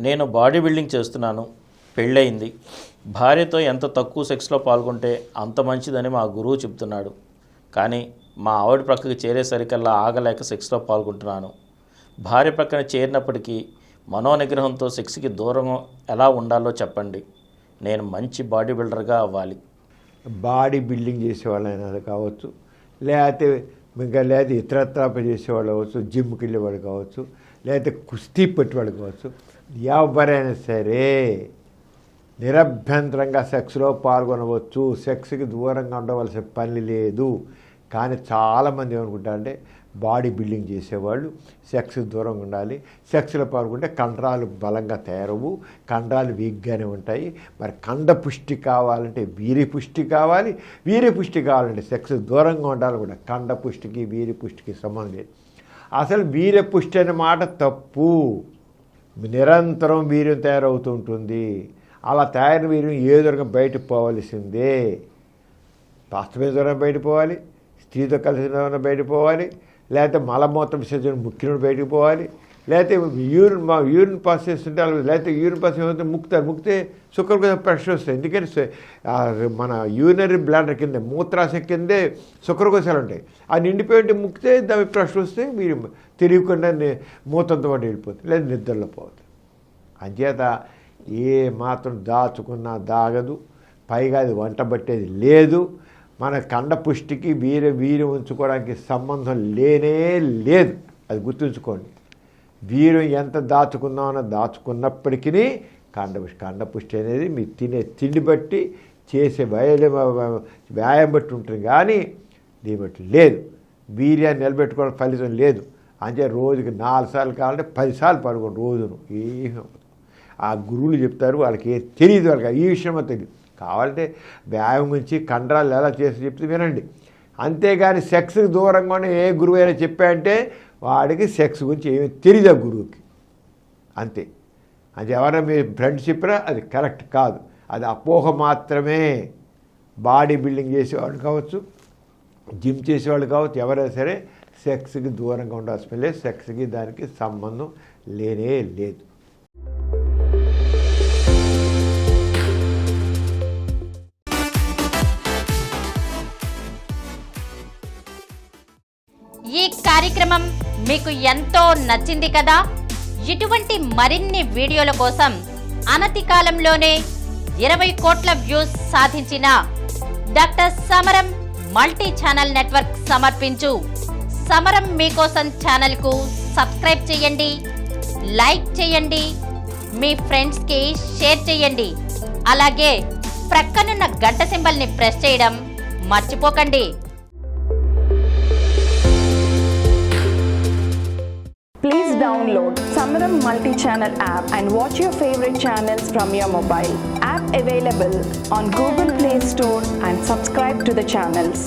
నేను body building చేస్తున్నాను, పెళ్ళయింది. భార్యతో ఎంత తక్కువ సెక్స్లో పాల్గొంటే అంత మంచిదని మా గురువు చెప్తున్నాడు. కానీ మా ఆవిడ ప్రక్కకి చేరేసరికల్లా ఆగలేక సెక్స్లో పాల్గొంటున్నాను. భార్య ప్రక్కన చేరినప్పటికీ మనోనిగ్రహంతో సెక్స్కి దూరం ఎలా ఉండాలో చెప్పండి. నేను మంచి బాడీ బిల్డర్గా అవ్వాలి. బాడీ బిల్డింగ్ చేసేవాళ్ళైనా కావచ్చు, లేకపోతే ఇతరత్రా చేసేవాళ్ళు కావచ్చు, జిమ్కి వెళ్ళేవాళ్ళు కావచ్చు, లేకపోతే కుస్తీ పెట్టేవాళ్ళు కావచ్చు, ఎవరైనా సరే నిరభ్యంతరంగా సెక్స్లో పాల్గొనవచ్చు. సెక్స్కి దూరంగా ఉండవలసిన పని లేదు. కానీ చాలామంది ఏమనుకుంటారంటే బాడీ బిల్డింగ్ చేసేవాళ్ళు సెక్స్కి దూరంగా ఉండాలి, సెక్స్లో పాల్గొంటే కండరాలు బలంగా తయారవు, కండరాలు వీక్గానే ఉంటాయి. మరి కండ పుష్టి కావాలంటే వీరి పుష్టి కావాలి, వీరి పుష్టి కావాలంటే సెక్స్ దూరంగా ఉండాలి కూడా. కండ పుష్టికి వీరి పుష్టికి సంబంధం లేదు. అసలు వీర్య పుష్టి అనే మాట తప్పు. నిరంతరం వీర్యం తయారవుతూ ఉంటుంది. అలా తయారైన వీర్యం ఏదో రకంగా బయటకు పోవలసిందే. వాస్తవమైన దూరం బయటకు పోవాలి, స్త్రీతో కలిసిన బయటకు పోవాలి, లేకపోతే మలమూత్ర విసర్జన ముక్కిన బయటకు పోవాలి, లేకపోతే యూరిన్ పాస్ చేస్తుంటే లేకపోతే యూరిన్ పాస్ ఏమైతే ముక్తే శుక్రకోశం ప్రెషర్ వస్తాయి. ఎందుకంటే మన యూరినరీ బ్లాడర్ కింద మూత్రాశయం కిందే శుక్రకోశాలు ఉంటాయి. ఆ నిండిపోయి ఉంటే ముక్తే దాని ప్రెషర్ వస్తే మీరు తెలియకుండా మూతంతో పాటు వెళ్ళిపోతుంది, లేదా నిద్రలో పోతుంది. అంచేత ఏ మాత్రం దాచుకున్నా దాగదు, పైగా అది వంట పట్టేది లేదు. మన కండ పుష్టికి వీర్యం ఉంచుకోవడానికి సంబంధం లేనే లేదు. అది గుర్తుంచుకోండి. వీర్యం ఎంత దాచుకున్నప్పటికీ కండ పుష్టి అనేది మీ తినే తిండి బట్టి చేసే వ్యాయామం బట్టి ఉంటుంది. కానీ దీన్ని బట్టి లేదు. వీర్యాన్ని నిలబెట్టుకోవడం ఫలితం లేదు. అంటే రోజుకి 4 సార్లు కావాలంటే 10 సార్లు పడుకోండి రోజును. ఏమీ ఆ గురువులు చెప్తారు, వాళ్ళకి ఏం తెలియదు, వాళ్ళకి ఈ విషయమో తెలియదు. కావాలంటే వ్యాయామం గురించి కండరాలు ఎలా చేసి చెప్తే వినండి. అంతేగాని సెక్స్కి దూరంగానే ఏ గురువు అయినా చెప్పాయంటే వాడికి సెక్స్ గురించి ఏమీ తెలియదు ఆ గురువుకి. అంతే. అది ఎవరైనా మీ ఫ్రెండ్స్ చెప్పినా అది కరెక్ట్ కాదు, అది అపోహ మాత్రమే. బాడీ బిల్డింగ్ చేసేవాళ్ళు కావచ్చు, జిమ్ చేసేవాళ్ళు కావచ్చు, ఎవరైనా సరే సెక్స్కి దూరంగా ఉండాల్సిన లేదు. సెక్స్కి దానికి సంబంధం లేనే లేదు. ఈ కార్యక్రమం మీకు ఎంతో నచ్చింది కదా. ఇటువంటి మరిన్ని వీడియోల కోసం అనతి కాలంలోనే 20 కోట్ల వ్యూస్ సాధించిన డాక్టర్ సమరం మల్టీ ఛానల్ నెట్వర్క్ సమర్పించు సమరం మీకోసం ఛానల్కు సబ్స్క్రైబ్ చేయండి, లైక్ చేయండి, మీ ఫ్రెండ్స్కి షేర్ చేయండి. అలాగే ప్రక్కనున్న గంట సింబల్ని ప్రెస్ చేయడం మర్చిపోకండి. Please download Samaram multi-channel app and watch your favorite channels from your mobile. App available on Google Play Store and subscribe to the channels.